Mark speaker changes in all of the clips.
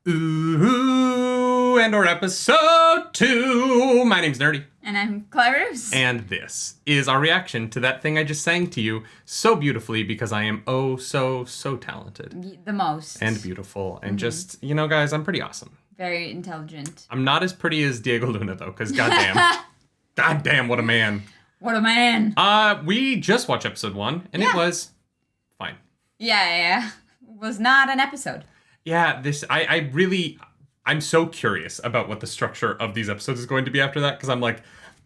Speaker 1: Ooh, Andor episode 2. My name's Nerdy.
Speaker 2: And I'm Clarice.
Speaker 1: And this is our reaction to that thing I just sang to you so beautifully because I am so talented.
Speaker 2: The most.
Speaker 1: And beautiful. And just, you know, guys, I'm pretty awesome.
Speaker 2: Very intelligent.
Speaker 1: I'm not as pretty as Diego Luna, though, because goddamn, what a man.
Speaker 2: What a man.
Speaker 1: We just watched episode 1, and it was fine.
Speaker 2: Yeah. It was not an episode.
Speaker 1: Yeah, I'm so curious about what the structure of these episodes is going to be after that, because I'm like,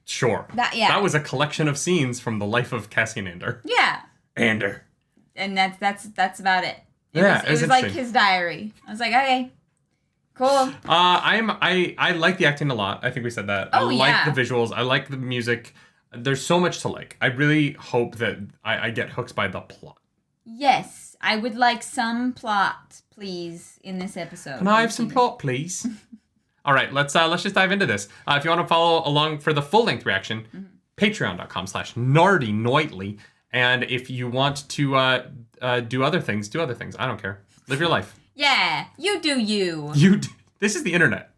Speaker 1: sure. That was a collection of scenes from the life of Cassian Andor.
Speaker 2: Yeah.
Speaker 1: Andor.
Speaker 2: And that's about it. It was like his diary. I was like, okay, cool.
Speaker 1: I like the acting a lot. I think we said that. I like the visuals. I like the music. There's so much to like. I really hope that I get hooked by the plot.
Speaker 2: Yes, I would like some plot, please, in this episode.
Speaker 1: Can I have some plot, please? All right, let's just dive into this. If you want to follow along for the full-length reaction, patreon.com/nardynightly. And if you want to do other things. I don't care. Live your life.
Speaker 2: Yeah, you do you.
Speaker 1: This is the internet.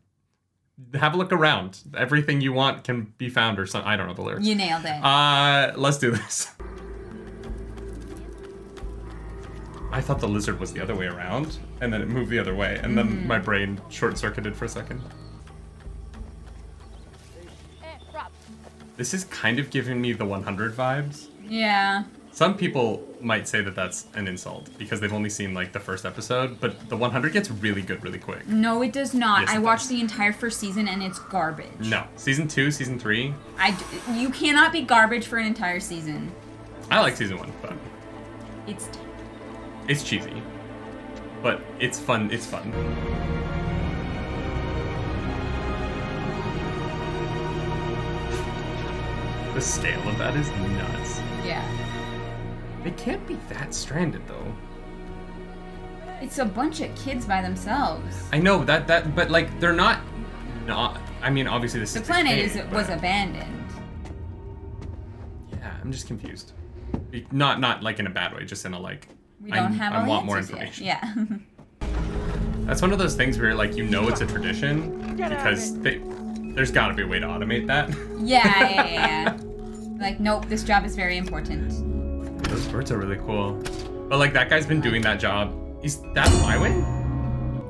Speaker 1: Have a look around. Everything you want can be found or something. I don't know the lyrics.
Speaker 2: You nailed it.
Speaker 1: Let's do this. I thought the lizard was the other way around, and then it moved the other way, and then my brain short-circuited for a second. This is kind of giving me the 100 vibes.
Speaker 2: Yeah.
Speaker 1: Some people might say that that's an insult, because they've only seen, like, the first episode, but the 100 gets really good really quick.
Speaker 2: No, it does not.
Speaker 1: Yes,
Speaker 2: I watched the entire first season, and it's garbage.
Speaker 1: No. Season 2, Season 3.
Speaker 2: You cannot be garbage for an entire season.
Speaker 1: I like Season 1, but... It's cheesy, but it's fun. It's fun. The scale of that is nuts.
Speaker 2: Yeah.
Speaker 1: They can't be that stranded, though.
Speaker 2: It's a bunch of kids by themselves.
Speaker 1: I know that, but like they're not. I mean, obviously this
Speaker 2: the
Speaker 1: is
Speaker 2: planet was abandoned.
Speaker 1: Yeah, I'm just confused. Not like in a bad way, just in a like.
Speaker 2: We don't have all
Speaker 1: I want more
Speaker 2: answers
Speaker 1: information.
Speaker 2: Yet. Yeah.
Speaker 1: That's one of those things where like it's a tradition because there's got to be a way to automate that.
Speaker 2: Yeah. Like, nope, this job is very important.
Speaker 1: Those birds are really cool. But like that guy's been doing that job. Is that Y-Wing?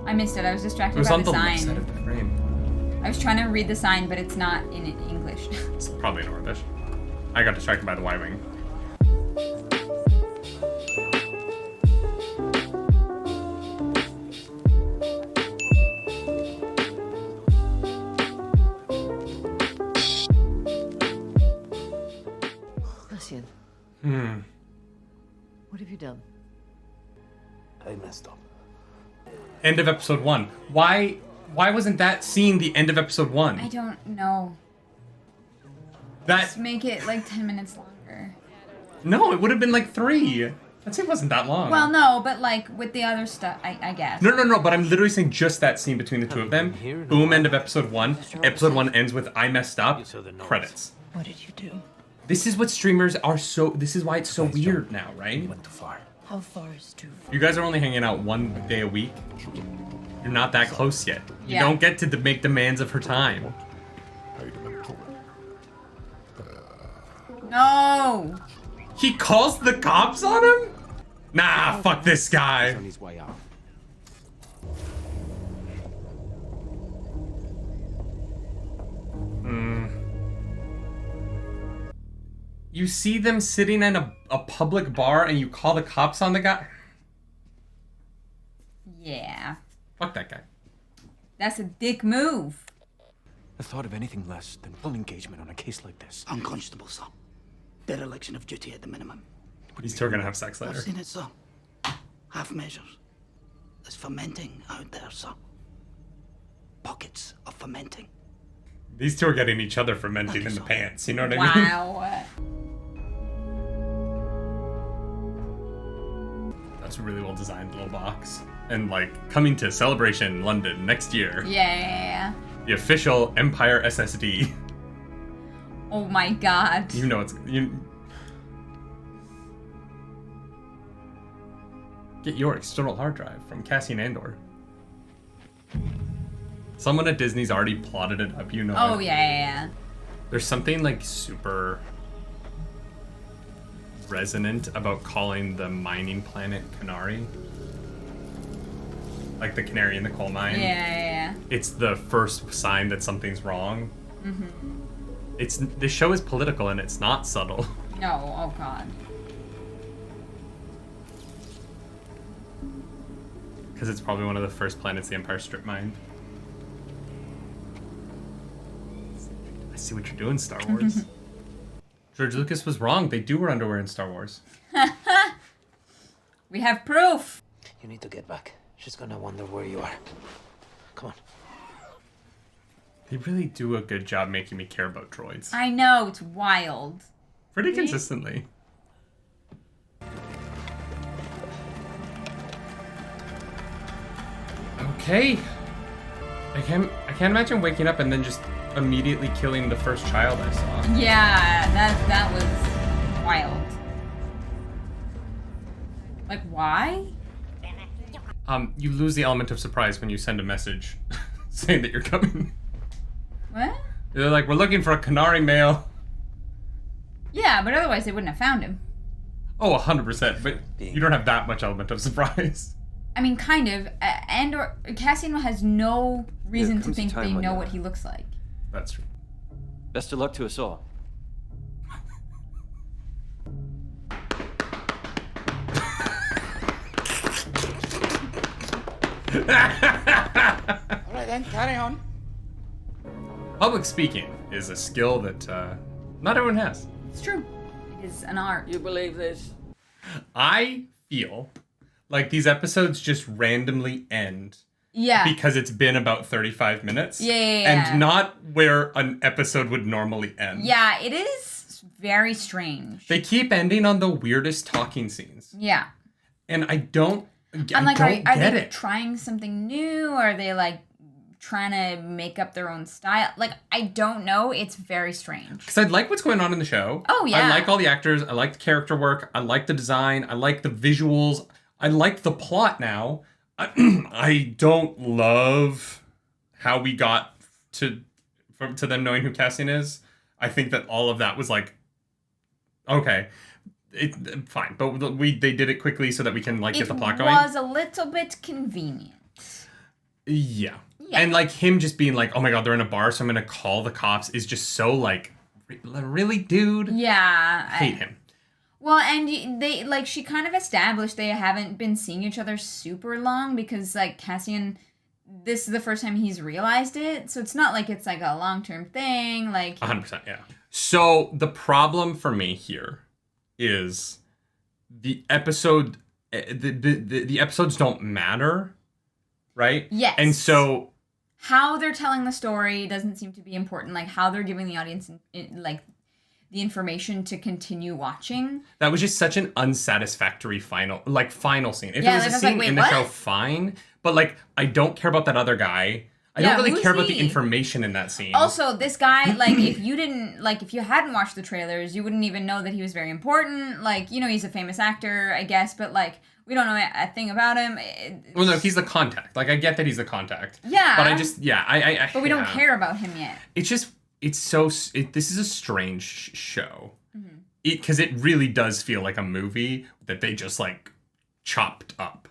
Speaker 2: I missed it. I was distracted by the sign.
Speaker 1: It was on the left side of the frame.
Speaker 2: I was trying to read the sign, but it's not in English.
Speaker 1: It's probably in Orbish. I got distracted by the Y-Wing.
Speaker 3: What have you done?
Speaker 4: I messed up.
Speaker 1: End of episode 1. Why wasn't that scene the end of episode 1?
Speaker 2: I don't know. Just make it like 10 minutes longer.
Speaker 1: No, it would have been like 3. That scene wasn't that long.
Speaker 2: Well, no, but like with the other stuff, I guess.
Speaker 1: No, but I'm literally saying just that scene between the two of them. Boom, end of episode 1. Episode 1 ends with I messed up. Credits.
Speaker 3: What did you do?
Speaker 1: This is what streamers are this is why it's so weird now, right?
Speaker 4: Went too far.
Speaker 3: How far is too far?
Speaker 1: You guys are only hanging out 1 day a week. You're not that close yet. You don't get to make demands of her time.
Speaker 2: No!
Speaker 1: He calls the cops on him? Nah, fuck this guy.
Speaker 4: On his way out.
Speaker 1: You see them sitting in a public bar and you call the cops on the guy?
Speaker 2: Yeah.
Speaker 1: Fuck that guy.
Speaker 2: That's a dick move.
Speaker 4: The thought of anything less than full engagement on a case like this.
Speaker 5: Unconscionable, sir. Dereliction of duty at the minimum.
Speaker 1: These two are gonna have sex later.
Speaker 5: I've seen it, sir. Half measures. There's fermenting out there, sir. Pockets of fermenting.
Speaker 1: These two are getting each other fermenting in the pants, you know what I mean?
Speaker 2: Wow.
Speaker 1: That's a really well designed little box. And like, coming to Celebration London next year.
Speaker 2: Yeah.
Speaker 1: The official Empire SSD.
Speaker 2: Oh my god.
Speaker 1: You know it's... Get your external hard drive from Cassian Andor. Someone at Disney's already plotted it up, you know.
Speaker 2: Oh, yeah.
Speaker 1: There's something like super resonant about calling the mining planet Canary. Like the canary in the coal mine.
Speaker 2: Yeah.
Speaker 1: It's the first sign that something's wrong. This show is political and it's not subtle.
Speaker 2: No, oh god.
Speaker 1: Because it's probably one of the first planets the Empire strip mined. I see what you're doing, Star Wars. George Lucas was wrong. They do wear underwear in Star Wars.
Speaker 2: We have proof.
Speaker 5: You need to get back. She's gonna wonder where you are. Come on.
Speaker 1: They really do a good job making me care about droids.
Speaker 2: I know, it's wild.
Speaker 1: Pretty consistently. Okay. I can't imagine waking up and then just immediately killing the first child I saw.
Speaker 2: Yeah, that was wild. Like, why?
Speaker 1: You lose the element of surprise when you send a message saying that you're coming.
Speaker 2: What?
Speaker 1: They're like, we're looking for a Canary male.
Speaker 2: Yeah, but otherwise they wouldn't have found him.
Speaker 1: Oh, 100%, but you don't have that much element of surprise.
Speaker 2: I mean, kind of. Andor, Cassian has no reason to think they know what he looks like.
Speaker 1: That's true.
Speaker 4: Best of luck to us all.
Speaker 5: All right then, carry on.
Speaker 1: Public speaking is a skill that not everyone has.
Speaker 2: It's true. It is an art.
Speaker 5: You believe this?
Speaker 1: I feel like these episodes just randomly end.
Speaker 2: Yeah.
Speaker 1: Because it's been about 35 minutes.
Speaker 2: Yeah.
Speaker 1: And not where an episode would normally end.
Speaker 2: Yeah, it is very strange.
Speaker 1: They keep ending on the weirdest talking scenes.
Speaker 2: Yeah.
Speaker 1: And I don't
Speaker 2: I'm like, are
Speaker 1: get
Speaker 2: they
Speaker 1: it.
Speaker 2: trying something new? Or are they like trying to make up their own style? Like, I don't know. It's very strange.
Speaker 1: Because I like what's going on in the show.
Speaker 2: Oh, yeah.
Speaker 1: I like all the actors. I like the character work. I like the design. I like the visuals. I like the plot now. I don't love how we got to them knowing who Cassian is. I think that all of that was like, okay. Fine, but they did it quickly so that we can get the plot going.
Speaker 2: It was a little bit convenient.
Speaker 1: Yeah. And him just being like, oh my god, they're in a bar, so I'm gonna call the cops is just so really, dude?
Speaker 2: Yeah.
Speaker 1: I hate him.
Speaker 2: Well, and they she kind of established they haven't been seeing each other super long because Cassian, this is the first time he's realized it, so it's not like it's a long-term thing.
Speaker 1: 100%, yeah. So the problem for me here is the episode, the episodes don't matter, right?
Speaker 2: Yes.
Speaker 1: And so
Speaker 2: how they're telling the story doesn't seem to be important. How they're giving the audience the information to continue watching.
Speaker 1: That was just such an unsatisfactory final scene. If
Speaker 2: yeah,
Speaker 1: it was a scene in the show, fine. But I don't care about that other guy. I don't really care about the information in that scene.
Speaker 2: Also, this guy, if you hadn't watched the trailers, you wouldn't even know that he was very important. He's a famous actor, I guess, but we don't know a thing about him.
Speaker 1: Well, no, he's the contact. I get that he's the contact.
Speaker 2: Yeah.
Speaker 1: But I
Speaker 2: But we don't care about him yet.
Speaker 1: It's just, this is a strange show. Because it really does feel like a movie that they just chopped up.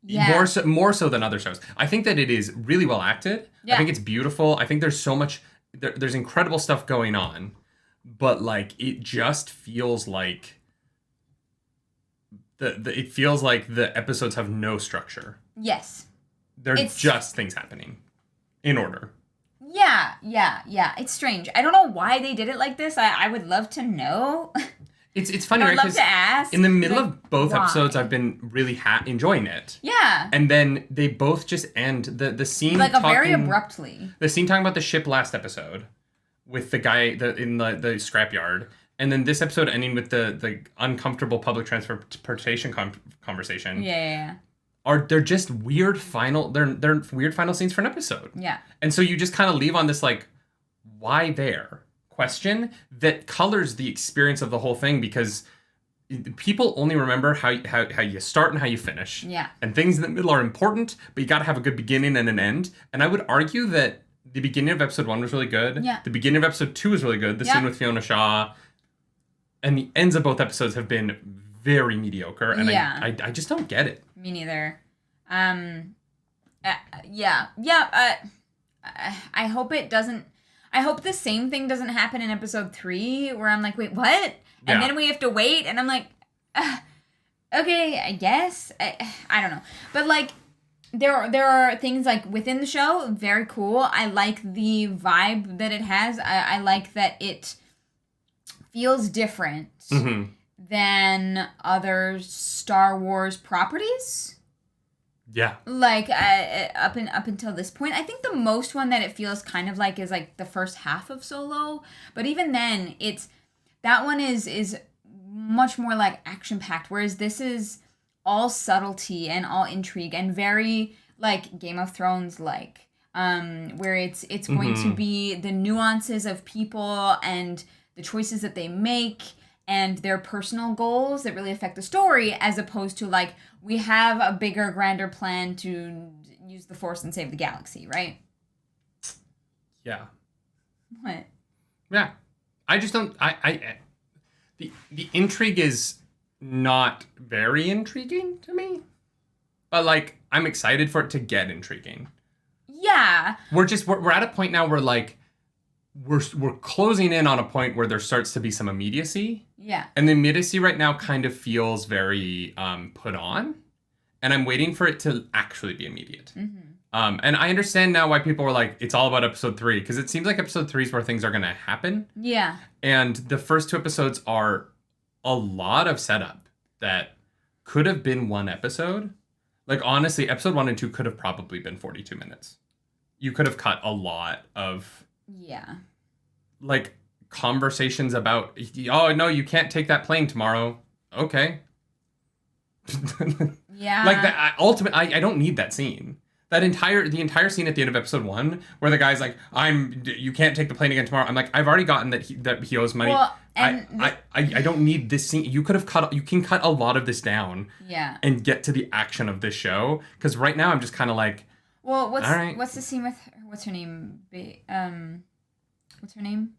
Speaker 2: Yeah.
Speaker 1: More so than other shows. I think that it is really well acted. Yeah. I think it's beautiful. I think there's so much, there's incredible stuff going on. But it just feels like it feels like the episodes have no structure.
Speaker 2: Yes.
Speaker 1: They're just things happening in order.
Speaker 2: Yeah. It's strange. I don't know why they did it like this. I would love to know.
Speaker 1: It's funny,
Speaker 2: right?
Speaker 1: I'd
Speaker 2: love to ask.
Speaker 1: In the middle of both episodes, I've been really enjoying it.
Speaker 2: Yeah.
Speaker 1: And then they both just end the scene
Speaker 2: very abruptly.
Speaker 1: The scene talking about the ship last episode with the guy in the scrapyard, and then this episode ending with the uncomfortable public transportation conversation.
Speaker 2: Yeah.
Speaker 1: They're just weird they're weird final scenes for an episode.
Speaker 2: Yeah.
Speaker 1: And so you just kind of leave on this why there question that colors the experience of the whole thing, because people only remember how you start and how you finish.
Speaker 2: Yeah.
Speaker 1: And things in the middle are important, but you got to have a good beginning and an end. And I would argue that the beginning of episode 1 was really good.
Speaker 2: Yeah.
Speaker 1: The beginning of episode 2 was really good. The scene with Fiona Shaw. And the ends of both episodes have been very mediocre. And I just don't get it.
Speaker 2: Me neither. I hope it doesn't. I hope the same thing doesn't happen in episode 3 where I'm like, wait, what? And then we have to wait, and I'm like, okay, I guess. I don't know. But, like, there are things, like, within the show, very cool. I like the vibe that it has. I like that it feels different than other Star Wars properties.
Speaker 1: Yeah.
Speaker 2: Like, up until this point, I think the most one that it feels kind of like is, like, the first half of Solo. But even then, that one is much more, like, action-packed, whereas this is all subtlety and all intrigue and very, like, Game of Thrones-like, where it's going to be the nuances of people and the choices that they make and their personal goals that really affect the story, as opposed to, like, we have a bigger, grander plan to use the Force and save the galaxy, right?
Speaker 1: Yeah.
Speaker 2: What?
Speaker 1: Yeah. I just don't... The intrigue is not very intriguing to me. But, like, I'm excited for it to get intriguing.
Speaker 2: Yeah.
Speaker 1: We're at a point now where, like, we're closing in on a point where there starts to be some immediacy.
Speaker 2: Yeah.
Speaker 1: And the immediacy right now kind of feels very put on. And I'm waiting for it to actually be immediate. And I understand now why people were like, it's all about episode 3. Because it seems like episode 3 is where things are going to happen.
Speaker 2: Yeah.
Speaker 1: And the first 2 episodes are a lot of setup that could have been one episode. Like, honestly, episode 1 and 2 could have probably been 42 minutes. You could have cut a lot of...
Speaker 2: Yeah.
Speaker 1: Like, conversations about, oh, no, you can't take that plane tomorrow. Okay.
Speaker 2: Yeah.
Speaker 1: Like, that. Ultimately, I don't need that scene. The entire scene at the end of episode 1, where the guy's like, you can't take the plane again tomorrow. I'm like, I've already gotten that he owes money.
Speaker 2: Well, and
Speaker 1: I don't need this scene. You can cut a lot of this down.
Speaker 2: Yeah.
Speaker 1: And get to the action of this show. Because right now I'm just kind of like,
Speaker 2: well,
Speaker 1: all right.
Speaker 2: what's the scene with what's her name? What's her name?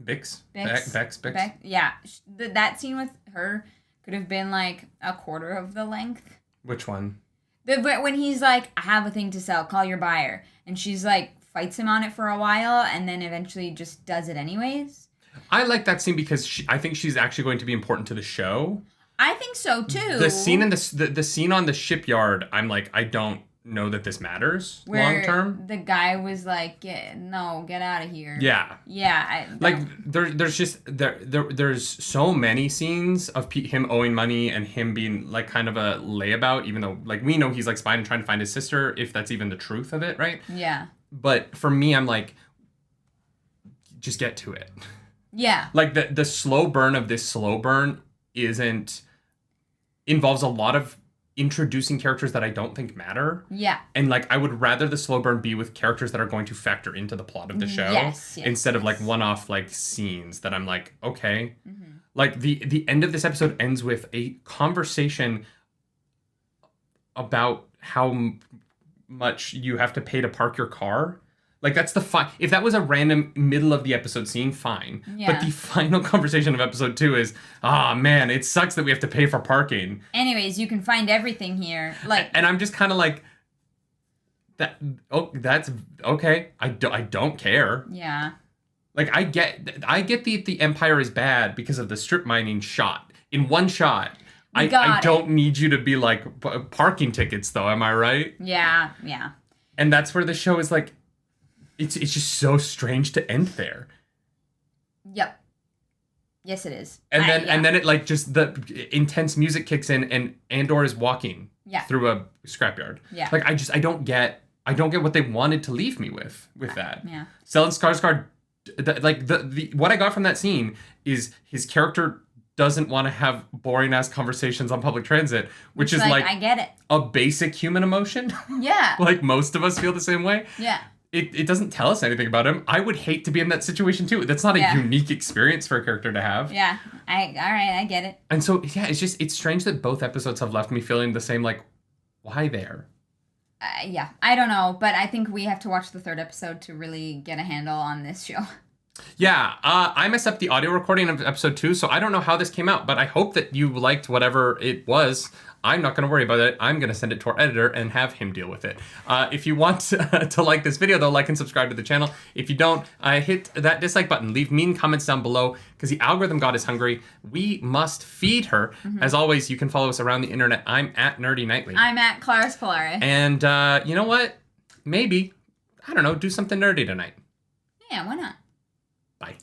Speaker 1: Bix?
Speaker 2: Bix.
Speaker 1: Bix?
Speaker 2: Yeah. That scene with her could have been like a quarter of the length.
Speaker 1: Which one?
Speaker 2: When he's like, I have a thing to sell, call your buyer. And she's like, fights him on it for a while and then eventually just does it anyways.
Speaker 1: I like that scene because I think she's actually going to be important to the show.
Speaker 2: I think so too.
Speaker 1: The scene in the scene on the shipyard, I'm like, I don't know that this matters long term.
Speaker 2: The guy was like, no, get out of here.
Speaker 1: Yeah.
Speaker 2: Yeah.
Speaker 1: There's so many scenes of him owing money and him being like kind of a layabout, even though like we know he's like spying and trying to find his sister, if that's even the truth of it, right?
Speaker 2: Yeah.
Speaker 1: But for me, I'm like, just get to it.
Speaker 2: Yeah.
Speaker 1: Like the slow burn of this slow burn involves a lot of introducing characters that I don't think matter.
Speaker 2: Yeah.
Speaker 1: And like I would rather the slow burn be with characters that are going to factor into the plot of the show instead of like one-off like scenes that I'm like, okay. Mm-hmm. Like the end of this episode ends with a conversation about how much you have to pay to park your car. Like, that's the if that was a random middle of the episode scene, fine. Yeah. But the final conversation of episode 2 is, man, it sucks that we have to pay for parking.
Speaker 2: Anyways, you can find everything here. Like,
Speaker 1: and I'm just kind of like, that's okay. I don't care.
Speaker 2: Yeah.
Speaker 1: Like, I get the Empire is bad because of the strip mining shot. In one shot. I don't need you to be like, parking tickets, though, am I right?
Speaker 2: Yeah, yeah.
Speaker 1: And that's where the show is like, It's just so strange to end there.
Speaker 2: Yep. Yes, it is.
Speaker 1: And then it like just the intense music kicks in and Andor is walking through a scrapyard. Yeah. Like I don't get what they wanted to leave me with that.
Speaker 2: Yeah.
Speaker 1: Stellan Skarsgård, like the what I got from that scene is his character doesn't want to have boring ass conversations on public transit, which is like
Speaker 2: I get it.
Speaker 1: A basic human emotion.
Speaker 2: Yeah.
Speaker 1: Like most of us feel the same way.
Speaker 2: Yeah.
Speaker 1: it doesn't tell us anything about him. I would hate to be in that situation too. That's not a
Speaker 2: Yeah.
Speaker 1: unique experience for a character to have.
Speaker 2: Yeah. All right, I get it.
Speaker 1: And so, yeah, it's strange that both episodes have left me feeling the same, like, why there?
Speaker 2: Yeah, I don't know, but I think we have to watch the third episode to really get a handle on this show.
Speaker 1: Yeah, I messed up the audio recording of episode 2, so I don't know how this came out, but I hope that you liked whatever it was. I'm not going to worry about it. I'm going to send it to our editor and have him deal with it. If you want to like this video, though, like and subscribe to the channel. If you don't, hit that dislike button. Leave mean comments down below, because the algorithm god is hungry. We must feed her. As always, you can follow us around the internet. I'm at Nerdy Nightly.
Speaker 2: I'm at Claris Polaris.
Speaker 1: And you know what? Maybe, I don't know, do something nerdy tonight.
Speaker 2: Yeah, why not?
Speaker 1: Bye.